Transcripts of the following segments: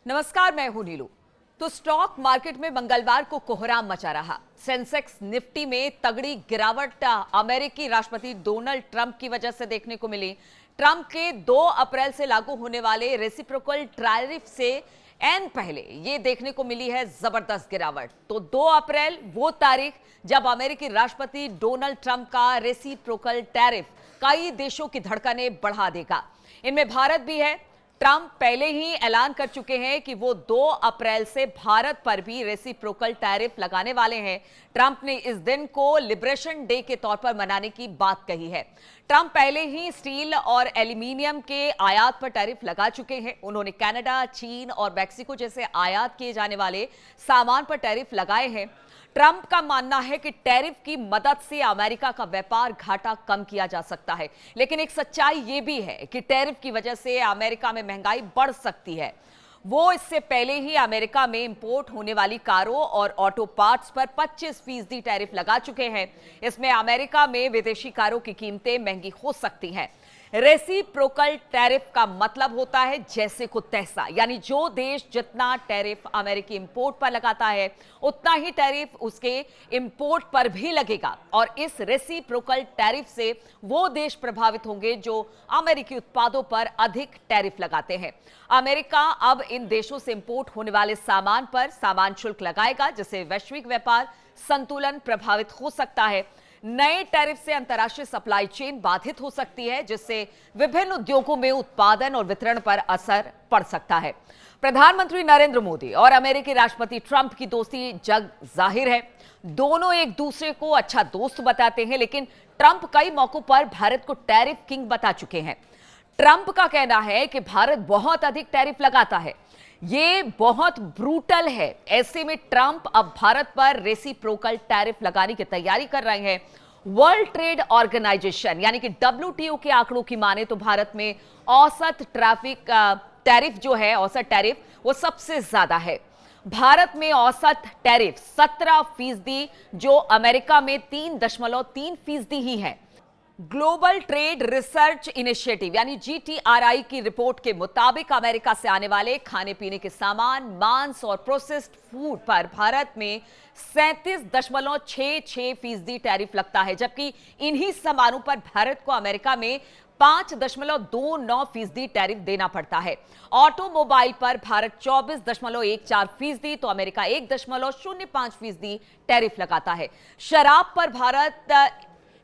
नमस्कार, मैं हूं नीलू। तो स्टॉक मार्केट में मंगलवार को कोहराम मचा रहा। सेंसेक्स निफ्टी में तगड़ी गिरावट अमेरिकी राष्ट्रपति डोनाल्ड ट्रंप की वजह से देखने को मिली। ट्रंप के 2 अप्रैल से लागू होने वाले रेसिप्रोकल टैरिफ से एन पहले ये देखने को मिली है जबरदस्त गिरावट। तो 2 अप्रैल वो तारीख जब अमेरिकी राष्ट्रपति डोनाल्ड ट्रंप का रेसिप्रोकल टैरिफ कई देशों की धड़कनें बढ़ा देगा। इनमें भारत भी है। ट्रंप पहले ही ऐलान कर चुके हैं कि वो 2 अप्रैल से भारत पर भी रेसिप्रोकल टैरिफ लगाने वाले हैं। ट्रंप ने इस दिन को लिबरेशन डे के तौर पर मनाने की बात कही है। ट्रंप पहले ही स्टील और एल्यूमिनियम के आयात पर टैरिफ लगा चुके हैं। उन्होंने कनाडा, चीन और मैक्सिको जैसे आयात किए जाने वाले सामान पर टैरिफ लगाए हैं। ट्रंप का मानना है कि टैरिफ की मदद से अमेरिका का व्यापार घाटा कम किया जा सकता है, लेकिन एक सच्चाई यह भी है कि टैरिफ की वजह से अमेरिका में महंगाई बढ़ सकती है। वो इससे पहले ही अमेरिका में इंपोर्ट होने वाली कारों और ऑटो पार्ट्स पर 25% टैरिफ लगा चुके हैं। इसमें अमेरिका में विदेशी कारों की कीमतें महंगी हो सकती हैं। रेसिप्रोकल टैरिफ का मतलब होता है जैसे को तैसा, यानी जो देश जितना टैरिफ अमेरिकी इंपोर्ट पर लगाता है उतना ही टैरिफ उसके इंपोर्ट पर भी लगेगा। और इस रेसिप्रोकल टैरिफ से वो देश प्रभावित होंगे जो अमेरिकी उत्पादों पर अधिक टैरिफ लगाते हैं। अमेरिका अब इन देशों से इंपोर्ट होने वाले सामान पर सामान शुल्क लगाएगा, जिससे वैश्विक व्यापार संतुलन प्रभावित हो सकता है। नए टैरिफ से अंतर्राष्ट्रीय सप्लाई चेन बाधित हो सकती है, जिससे विभिन्न उद्योगों में उत्पादन और वितरण पर असर पड़ सकता है। प्रधानमंत्री नरेंद्र मोदी और अमेरिकी राष्ट्रपति ट्रंप की दोस्ती जग जाहिर है। दोनों एक दूसरे को अच्छा दोस्त बताते हैं, लेकिन ट्रंप कई मौकों पर भारत को टैरिफ किंग बता चुके हैं। ट्रंप का कहना है कि भारत बहुत अधिक टैरिफ लगाता है, ये बहुत ब्रूटल है। ऐसे में ट्रंप अब भारत पर रेसिप्रोकल टैरिफ लगाने की तैयारी कर रहे हैं। वर्ल्ड ट्रेड ऑर्गेनाइजेशन यानी कि WTO के आंकड़ों की माने तो भारत में औसत टैरिफ जो है, औसत टैरिफ वो सबसे ज्यादा है। भारत में औसत टैरिफ 17%, जो अमेरिका में 3.3% ही है। ग्लोबल ट्रेड रिसर्च इनिशिएटिव यानी GTRI की रिपोर्ट के मुताबिक अमेरिका से आने वाले खाने पीने के सामान, मांस और प्रोसेस्ड फूड पर भारत में 37.66% टैरिफ लगता है, जबकि इन्हीं सामानों पर भारत को अमेरिका में 5.29% टैरिफ देना पड़ता है। ऑटोमोबाइल पर भारत 24.14%, तो अमेरिका 1.05% टैरिफ लगाता है। शराब पर भारत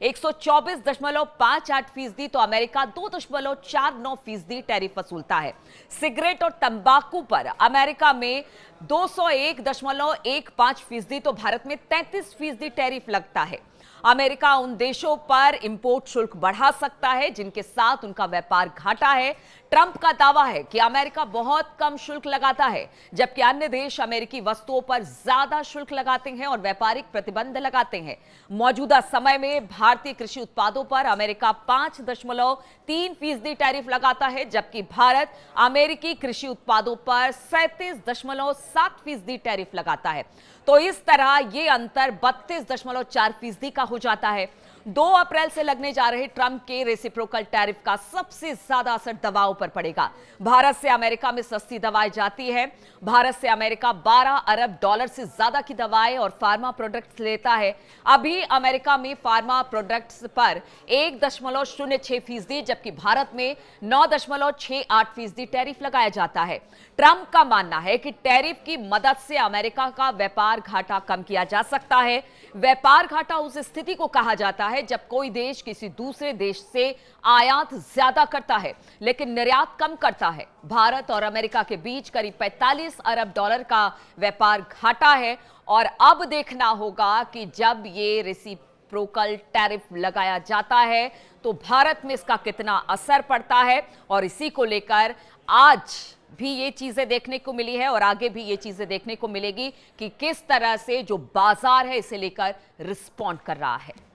124.58%, तो अमेरिका 2.49% टैरिफ वसूलता है। सिगरेट और तंबाकू पर अमेरिका में 201.15%, तो भारत में 33% टैरिफ लगता है। अमेरिका उन देशों पर इंपोर्ट शुल्क बढ़ा सकता है जिनके साथ उनका व्यापार घाटा है। ट्रंप का दावा है कि अमेरिका बहुत कम शुल्क लगाता है, जबकि अन्य देश अमेरिकी वस्तुओं पर ज्यादा शुल्क लगाते हैं और व्यापारिक प्रतिबंध लगाते हैं। मौजूदा समय में भारतीय कृषि उत्पादों पर अमेरिका 5.3% टैरिफ लगाता है, जबकि भारत अमेरिकी कृषि उत्पादों पर 37.7% टैरिफ लगाता है। तो इस तरह यह अंतर 32.4% का हो जाता है। 2 अप्रैल से लगने जा रहे ट्रंप के रेसिप्रोकल टैरिफ का सबसे ज्यादा असर दवाओं पर पड़ेगा। भारत से अमेरिका में सस्ती दवाएं जाती है। भारत से अमेरिका $12 अरब से ज्यादा की दवाएं और फार्मा प्रोडक्ट्स लेता है। अभी अमेरिका में फार्मा प्रोडक्ट्स पर 1.06%, जबकि भारत में 9.68% टैरिफ लगाया जाता है। ट्रंप का मानना है कि टैरिफ की मदद से अमेरिका का व्यापार घाटा कम किया जा सकता है। व्यापार घाटा उस स्थिति को कहा जाता है जब कोई देश किसी दूसरे देश से आयात ज्यादा करता है लेकिन निर्यात कम करता है। भारत और अमेरिका के बीच करीब $45 अरब का व्यापार घाटा है और अब देखना होगा कि जब ये रेसिप्रोकल टैरिफ लगाया जाता है तो भारत में इसका कितना असर पड़ता है। और इसी को लेकर आज भी ये चीजें देखने को मिली है और आगे भी ये चीजें देखने को मिलेगी कि किस तरह से जो बाजार है इसे लेकर रिस्पॉन्ड कर रहा है।